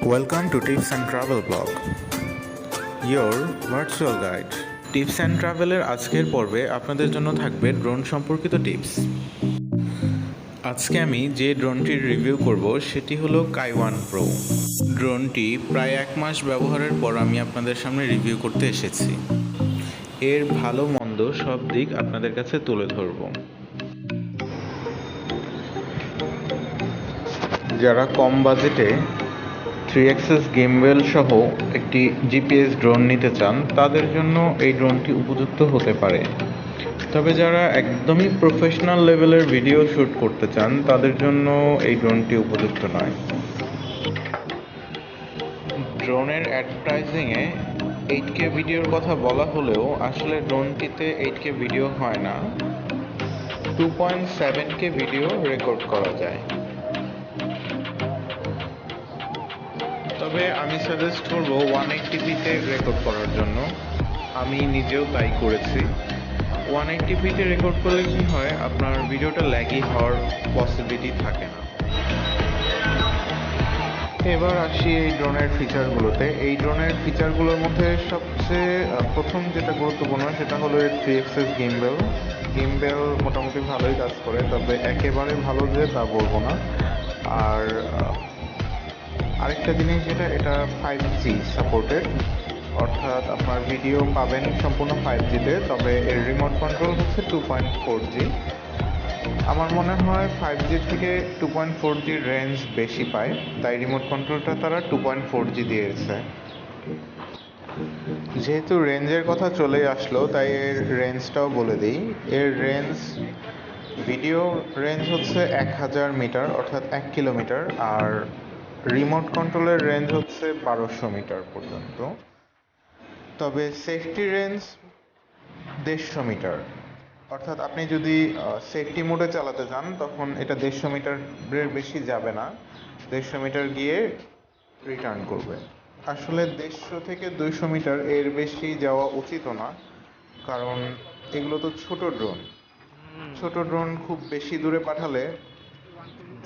Welcome to Tips and Travel Blog, your virtual guide. Tips and ট্রাভেলের আজকের পর্বে আপনাদের জন্য থাকবে ড্রোন সম্পর্কিত টিপস। আজকে আমি যে ড্রোনটির রিভিউ করব সেটি হলো কাইওয়ান প্রো। ড্রোনটি প্রায় 1 মাস ব্যবহারের পর আমি আপনাদের সামনে রিভিউ করতে এসেছি। এর ভালো মন্দ সব দিক আপনাদের কাছে তুলে ধরব। যারা কম বাজেটে 3 অ্যাক্সেস গিম্বল সহ একটি জিপিএস ড্রোন নিতে চান তাদের জন্য এই ড্রোনটি উপযুক্ত হতে পারে। তবে যারা একদমই প্রফেশনাল লেভেলের ভিডিও শ্যুট করতে চান তাদের জন্য এই ড্রোনটি উপযুক্ত নয়। ড্রোনের অ্যাডভার্টাইজিংয়ে 8K ভিডিওর কথা বলা হলেও আসলে ড্রোনটিতে 8K ভিডিও হয় না, 2.7K ভিডিও রেকর্ড করা যায়। তবে আমি সাজেস্ট করব 180pতে রেকর্ড করার জন্য। আমি নিজেও তাই করেছি। 180pতে রেকর্ড করলে কি হয়, আপনার ভিডিওটা ল্যাগি হওয়ার পসিবিলিটি থাকে না। এবার আসি এই ড্রোনের ফিচারগুলোতে। এই ড্রোনের ফিচারগুলোর মধ্যে সবচেয়ে প্রথম যেটা গুরুত্বপূর্ণ সেটা হলো এর 3 অ্যাক্সেস গিম্বল। গিম্বল মোটামুটি ভালোই কাজ করে, তবে একেবারে ভালো যে তা বলবো না। আর আরেকটা জিনিস যেটা, এটা 5G সাপোর্টেড, অর্থাৎ আপনার ভিডিও পাবেন সম্পূর্ণ 5Gতে, তবে এর রিমোট কন্ট্রোল হচ্ছে 2.4G। আমার মনে হয় 5G থেকে 2.4G রেঞ্জ বেশি পায়, তাই রিমোট কন্ট্রোলটা তারা 2.4G দিয়েছে। যেহেতু রেঞ্জের কথা চলেই আসলো তাই এর রেঞ্জটাও বলে দিই। এর রেঞ্জ, ভিডিও রেঞ্জ হচ্ছে 1000 মিটার অর্থাৎ 1 কিলোমিটার, আর রিমোট কন্ট্রোলের রেঞ্জ হচ্ছে 1200 মিটার পর্যন্ত। তবে সেফটি রেঞ্জ 150 মিটার, অর্থাৎ আপনি যদি সেফটি মোডে চালাতে চান তখন এটা 150 মিটারের বেশি যাবে না, 150 মিটার গিয়ে রিটার্ন করবে। আসলে 150 থেকে 200 মিটার এর বেশি যাওয়া উচিত না, কারণ এগুলো তো ছোট ড্রোন খুব বেশি দূরে পাঠালে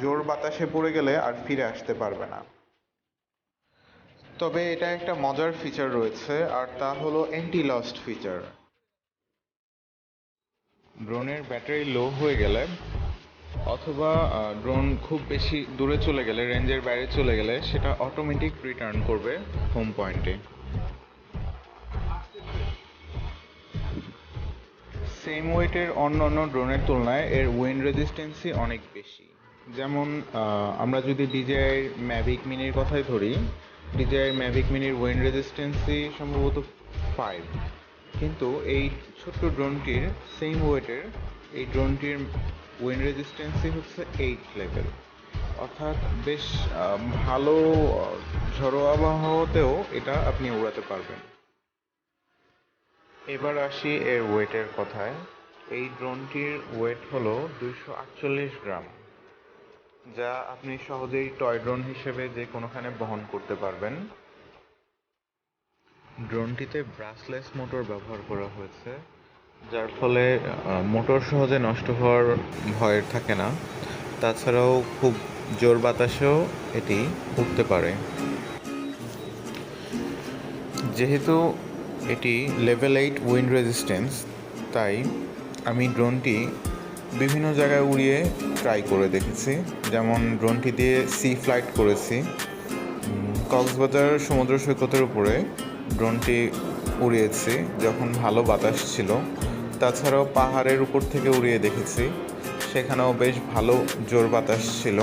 জোর বাতাসে পড়ে গেলে আর ফিরে আসতে পারবে না। তবে এটা একটা মজার ফিচার রয়েছে, আর তা হলো অ্যান্টি লস্ট ফিচার। ড্রোনের ব্যাটারি লো হয়ে গেলে অথবা ড্রোন খুব বেশি দূরে চলে গেলে, রেঞ্জের বাইরে চলে গেলে, সেটা অটোমেটিক রিটার্ন করবে হোম পয়েন্টে। সেম ওয়েটের অন্যান্য ড্রোনের তুলনায় এর উইন্ড রেজিস্ট্যান্সই অনেক বেশি। যেমন আমরা যদি DJI ম্যাভিক মিনির কথাই ধরি, DJI ম্যাভিক মিনির উইন্ড রেজিস্ট্যান্সই সম্ভবত 5, কিন্তু এই ছোট্ট ড্রোনটির সেম ওয়েটের এই ড্রোনটির উইন্ড রেজিস্ট্যান্সই হচ্ছে 8 লেভেল, অর্থাৎ বেশ ভালো ঝড়ো আবহাওয়াতেও এটা আপনি উড়াতে পারবেন। এবার আসি এর ওয়েটের কথায়। এই ড্রোনটির ওয়েট হলো 248 গ্রাম, যা আপনি সহজেই টয় ড্রোন হিসেবে যে কোনোখানে বহন করতে পারবেন। ড্রোনটিতে ব্রাশলেস মোটর ব্যবহার করা হয়েছে, যার ফলে মোটর সহজে নষ্ট হওয়ার ভয় থাকে না। তাছাড়াও খুব জোর বাতাসেও এটি উঠতে পারে। যেহেতু এটি লেভেল 8 উইন্ড রেজিস্ট্যান্স, তাই আমি ড্রোনটি বিভিন্ন জায়গায় উড়িয়ে ট্রাই করে দেখেছি। যেমন ড্রোনটি দিয়ে সি ফ্লাইট করেছি, কক্সবাজার সমুদ্র সৈকতের উপরে ড্রোনটি উড়িয়েছি যখন ভালো বাতাস ছিল। তাছাড়াও পাহাড়ের উপর থেকে উড়িয়ে দেখেছি, সেখানেও বেশ ভালো জোর বাতাস ছিল।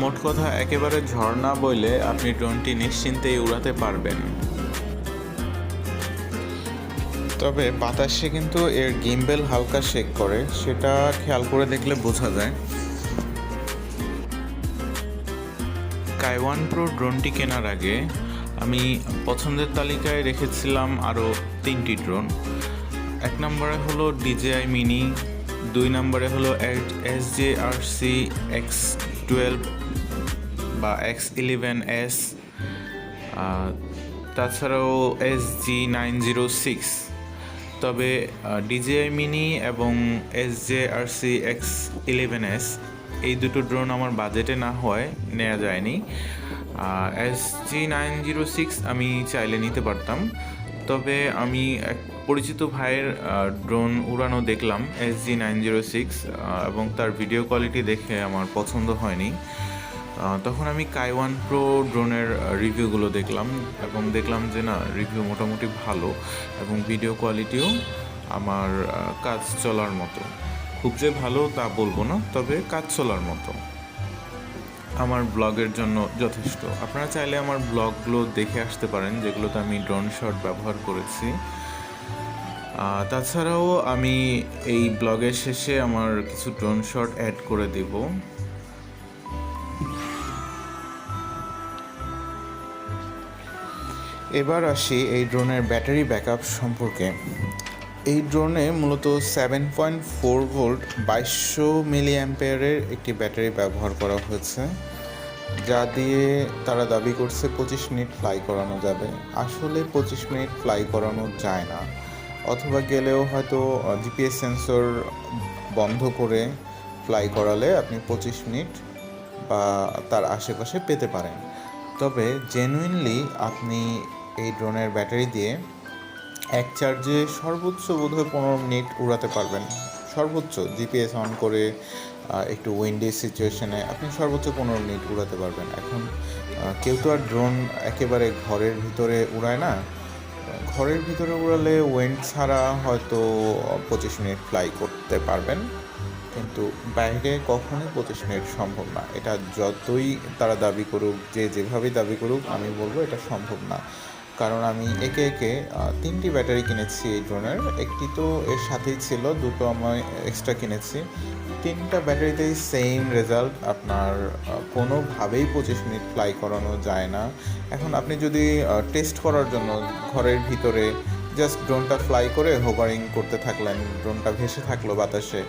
মোট কথা, একেবারে ঝড় না বইলে আপনি ড্রোনটি নিশ্চিন্তেই উড়াতে পারবেন। তবে বাতাসে কিন্তু এর গিম্বল হালকা শেক করে, সেটা খেয়াল করে দেখলে বোঝা যায়। কাইওয়ান প্রো ড্রোনটি কেনার আগে আমি পছন্দের তালিকায় রেখেছিলাম আরও 3টি ড্রোন। 1 নম্বরে হলো DJI মিনি, 2 নম্বরে হলো SJRC X12 বা X11S, তাছাড়াও SG906। তবে DJI মিনি এবং SJRC X11S এই দুটো ড্রোন আমার বাজেটে না হওয়ায় নেওয়া যায়নি। SG906 আমি চাইলে নিতে পারতাম, তবে আমি এক পরিচিত ভাইয়ের ড্রোন উড়ানো দেখলাম SG906, এবং তার ভিডিও কোয়ালিটি দেখে আমার পছন্দ হয়নি। তখন আমি কাইওয়ান প্রো ড্রোনের রিভিউগুলো দেখলাম এবং দেখলাম যে না, রিভিউ মোটামুটি ভালো এবং ভিডিও কোয়ালিটিও আমার কাজ চলার মতো। খুব যে ভালো তা বলবো না, তবে কাজ চলার মতো, আমার ব্লগের জন্য যথেষ্ট। আপনারা চাইলে আমার ব্লগগুলো দেখে আসতে পারেন, যেগুলোতে আমি ড্রোন শট ব্যবহার করেছি। তাছাড়াও আমি এই ব্লগের শেষে আমার কিছু ড্রোন শট অ্যাড করে দেব। এবার আসি এই ড্রোনের ব্যাটারি ব্যাকআপ সম্পর্কে। এই ড্রোনে মূলত 7.4 ভোল্ট 2200 মিলি অ্যাম্পিয়ারের একটি ব্যাটারি ব্যবহার করা হয়েছে, যা দিয়ে তারা দাবি করছে 25 মিনিট ফ্লাই করানো যাবে। আসলে 25 মিনিট ফ্লাই করানো যায় না, অথবা গেলেও হয়তো জিপিএস সেন্সর বন্ধ করে ফ্লাই করালে আপনি 25 মিনিট বা তার আশেপাশে পেতে পারেন। তবে জেনুইনলি আপনি এই ড্রোনের ব্যাটারি দিয়ে এক চার্জে সর্বোচ্চ বোধহয় 15 মিনিট উড়াতে পারবেন। সর্বোচ্চ জিপিএস অন করে একটু উইন্ডি সিচুয়েশনে আপনি সর্বোচ্চ 15 মিনিট উড়াতে পারবেন। এখন কেউ তো আর ড্রোন একেবারে ঘরের ভিতরে উড়ায় না। ঘরের ভিতরে উড়ালে উইন্ড ছাড়া হয়তো 25 মিনিট ফ্লাই করতে পারবেন, কিন্তু বাইরে কখনোই 25 মিনিট সম্ভব না। এটা যতই তারা দাবি করুক, যে যেভাবেই দাবি করুক, আমি বলবো এটা সম্ভব না। কারণ আমি একে 3টি ব্যাটারি কিনেছি এই ড্রোনের, একটি তো এর সাথেই ছিল, দুটো আমি এক্সট্রা কিনেছি। 3টা ব্যাটারিতেই সেম রেজাল্ট, আপনার কোনোভাবেই 25 মিনিট ফ্লাই করানো যায় না। এখন আপনি যদি টেস্ট করার জন্য ঘরের ভিতরে জাস্ট ড্রোনটা ফ্লাই করে হোভারিং করতে থাকলেন, ড্রোনটা ভেসে থাকলো বাতাসে,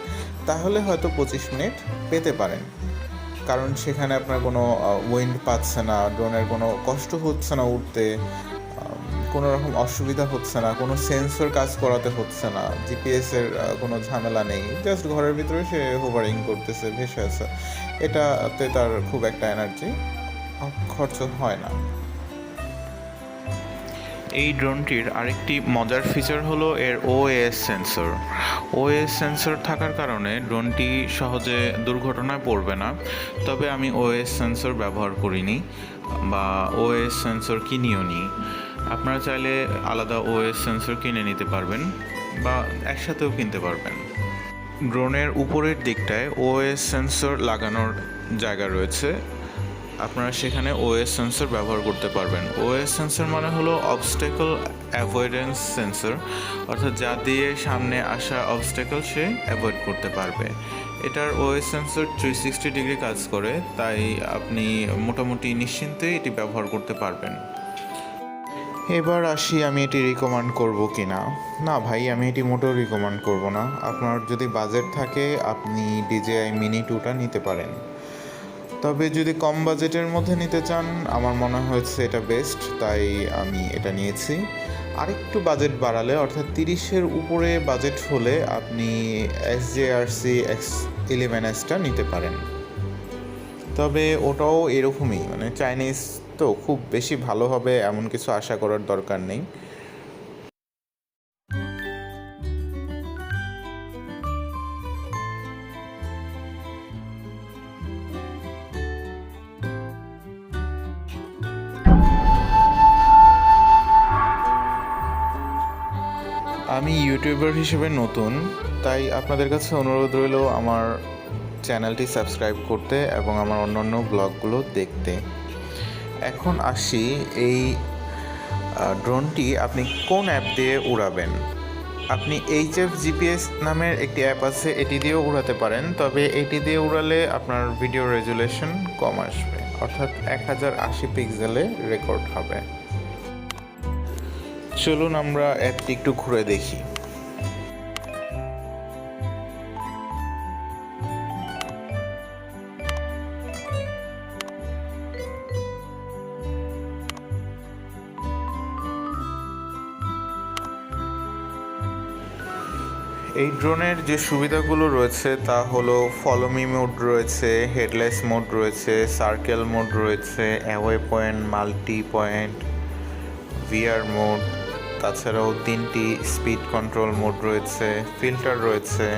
তাহলে হয়তো 25 মিনিট পেতে পারেন। কারণ সেখানে আপনার কোনো উইন্ড পাচ্ছে না, ড্রোনের কোনো কষ্ট হচ্ছে না উঠতে, কোনো রকম অসুবিধা হচ্ছে না, কোনো সেন্সর কাজ করাতে হচ্ছে না, জিপিএসের কোনো ঝামেলা নেই, জাস্ট ঘরের ভিতরে সে হোভারিং করতেছে, ভেসে আছে। এটাতে তার খুব একটা এনার্জি খরচ হয় না। এই ড্রোনটির আরেকটি মজার ফিচার হলো এর ওএস সেন্সর। ওএস সেন্সর থাকার কারণে ড্রোনটি সহজে দুর্ঘটনায় পড়বে না। তবে আমি ওএস সেন্সর ব্যবহার করিনি বা ওএস সেন্সর কিনিও নি। আপনারা চাইলে আলাদা ওএস সেন্সর কিনে নিতে পারবেন বা একসাথেও কিনতে পারবেন। ড্রোনের উপরের দিকটায় ওএস সেন্সর লাগানোর জায়গা রয়েছে, আপনারা সেখানে ওএস সেন্সর ব্যবহার করতে পারবেন। ওএস সেন্সর মানে হলো অবস্টেকল অ্যাভয়েডেন্স সেন্সর, অর্থাৎ যা দিয়ে সামনে আসা অবস্টেকল সে অ্যাভয়েড করতে পারবে। এটার ওএস সেন্সর 360 ডিগ্রি কাজ করে, তাই আপনি মোটামুটি নিশ্চিন্তে এটি ব্যবহার করতে পারবেন। এবার আসি আমি এটি রিকমেন্ড করব কি না। না ভাই, আমি এটি মোটেও রিকমেন্ড করব না। আপনার যদি বাজেট থাকে আপনি DJI Mini 2টা নিতে পারেন। তবে যদি কম বাজেটের মধ্যে নিতে চান, আমার মনে হয়েছে এটা বেস্ট, তাই আমি এটা নিয়েছি। আরেকটু বাজেট বাড়ালে, অর্থাৎ 30-এর উপরে বাজেট হলে আপনি SJRC X11S নিতে পারেন। তবে ওটাও এরকমই, মানে চাইনিজ তো খুব বেশি ভালো হবে এমন কিছু আশা করার দরকার নেই। আমি ইউটিউবার হিসেবে নতুন, তাই আপনাদের কাছে অনুরোধ রইল আমার চ্যানেলটি সাবস্ক্রাইব করতে এবং আমার অন্যান্য ব্লগগুলো দেখতে। এখন আসি এই ড্রোনটি আপনি কোন অ্যাপ দিয়ে উড়াবেন। আপনি HF GPS নামের একটি অ্যাপ আছে, এটি দিয়েও উড়াতে পারেন। তবে এটি দিয়ে উড়ালে আপনার ভিডিও রেজুলেশন কম আসবে, অর্থাৎ 1080 পিক্সেলে রেকর্ড হবে। চলুন আমরা অ্যাপটি একটু ঘুরে দেখি। এই ড্রোনের যে সুবিধাগুলো রয়েছে তা হলো ফলো মি মোড রয়েছে, হেডলেস মোড রয়েছে, সার্কেল মোড রয়েছে, away point, multi point, VR mode, তাছাড়াও 3টি স্পিড কন্ট্রোল মোড রয়েছে, ফিল্টার রয়েছে,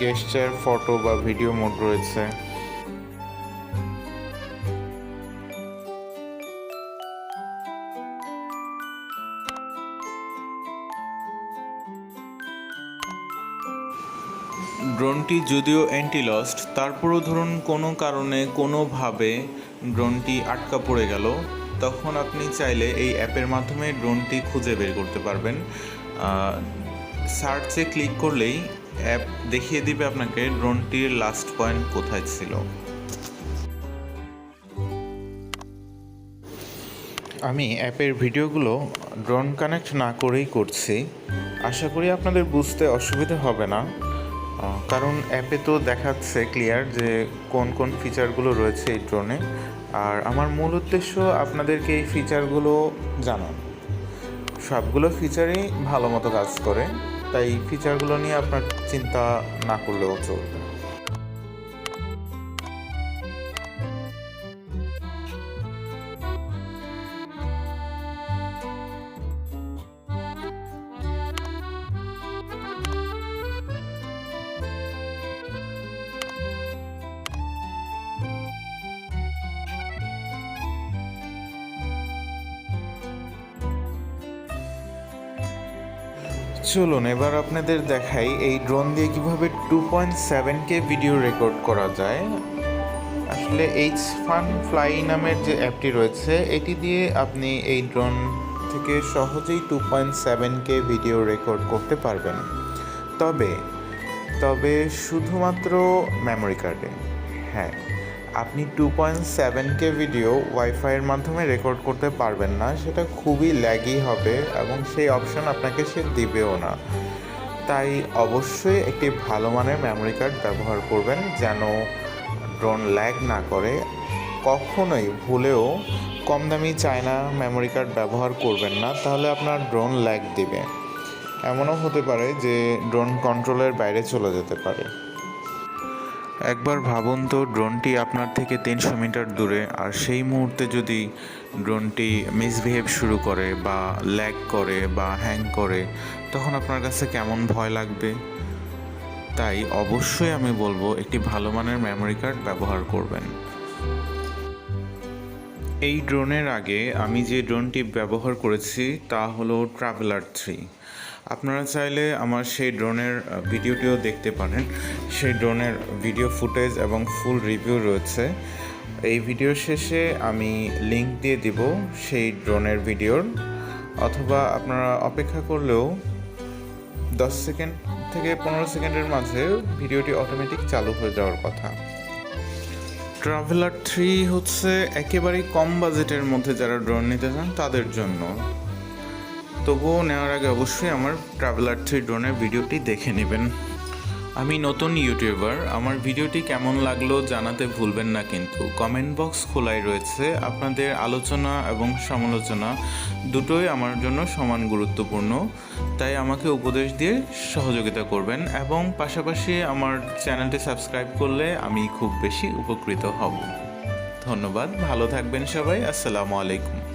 গেস্টার, ফটো বা ভিডিও মোড রয়েছে। ড্রোনটি যদিও অ্যান্টি লস্ট, তারপরও ধরুন কোনো কারণে কোনোভাবে ড্রোনটি আটকা পড়ে গেল, তখন আপনি চাইলে এই অ্যাপের মাধ্যমে ড্রোনটি খুঁজে বের করতে পারবেন। সার্চে ক্লিক করলেই অ্যাপ দেখিয়ে দিবে আপনাকে ড্রোনটির লাস্ট পয়েন্ট কোথায় ছিল। আমি অ্যাপের ভিডিওগুলো ড্রোন কানেক্ট না করেই করছি, আশা করি আপনাদের বুঝতে অসুবিধা হবে না, কারণ অ্যাপে তো দেখাচ্ছে ক্লিয়ার যে কোন কোন ফিচারগুলো রয়েছে এই ড্রোনে। আর আমার মূল উদ্দেশ্য আপনাদেরকে এই ফিচারগুলো জানানো। সবগুলো ফিচারই ভালো মতো কাজ করে, তাই ফিচারগুলো নিয়ে আপনার চিন্তা না করলেও চলবে। চলুন এবার আপনাদের দেখাই এই ড্রোন দিয়ে কীভাবে 2.7K ভিডিও রেকর্ড করা যায়। আসলে এইচ ফান ফ্লাই নামের যে অ্যাপটি রয়েছে এটি দিয়ে আপনি এই ড্রোন থেকে সহজেই 2.7K ভিডিও রেকর্ড করতে পারবেন, তবে শুধুমাত্র মেমোরি কার্ডে। হ্যাঁ, আপনি 2.7K ভিডিও ওয়াইফাইয়ের মাধ্যমে রেকর্ড করতে পারবেন না, সেটা খুবই ল্যাগি হবে এবং সেই অপশন আপনাকে সে দিবেও না। তাই অবশ্যই একটি ভালো মানের মেমোরি কার্ড ব্যবহার করবেন যেন ড্রোন ল্যাগ না করে। কখনোই ভুলেও কম দামি চায়না মেমোরি কার্ড ব্যবহার করবেন না, তাহলে আপনার ড্রোন ল্যাগ দিবে। এমনও হতে পারে যে ড্রোন কন্ট্রোলের বাইরে চলে যেতে পারে। একবার ভাবুন তো, ড্রোনটি আপনার থেকে 300 মিটার দূরে, আর সেই মুহূর্তে যদি ড্রোনটি মিসবিহেভ শুরু করে বা ল্যাগ করে বা হ্যাং করে, তখন আপনার কাছে কেমন ভয় লাগবে। তাই অবশ্যই আমি বলবো একটি ভালো মানের মেমোরি কার্ড ব্যবহার করবেন। এই ড্রোনের আগে আমি যে ড্রোনটি ব্যবহার করেছি তা হলো ট্রাভেলার 3। আপনারা চাইলে আমার সেই ড্রোনের ভিডিওটিও দেখতে পারেন। সেই ড্রোনের ভিডিও ফুটেজ এবং ফুল রিভিউ রয়েছে। এই ভিডিও শেষে আমি লিংক দিয়ে দিব সেই ড্রোনের ভিডিওর, অথবা আপনারা অপেক্ষা করলেও 10 সেকেন্ড থেকে 15 সেকেন্ডের মাঝে ভিডিওটি অটোমেটিক চালু হয়ে যাওয়ার কথা। ট্রাভেলার 3 হচ্ছে একেবারেই কম বাজেটের মধ্যে যারা ড্রোন নিতে চান তাদের জন্য। তবুও নেওয়ার আগে অবশ্যই আমার ট্রাভেলার 3 ড্রোনের ভিডিওটি দেখে নেবেন। আমি নতুন ইউটিউবার, আমার ভিডিওটি কেমন লাগলো জানাতে ভুলবেন না, কিন্তু কমেন্ট বক্স খোলাই রয়েছে। আপনাদের আলোচনা এবং সমালোচনা দুটোই আমার জন্য সমান গুরুত্বপূর্ণ, তাই আমাকে উপদেশ দিয়ে সহযোগিতা করবেন এবং পাশাপাশি আমার চ্যানেলটি সাবস্ক্রাইব করলে আমি খুব বেশি উপকৃত হব। ধন্যবাদ, ভালো থাকবেন সবাই। আসসালামু আলাইকুম।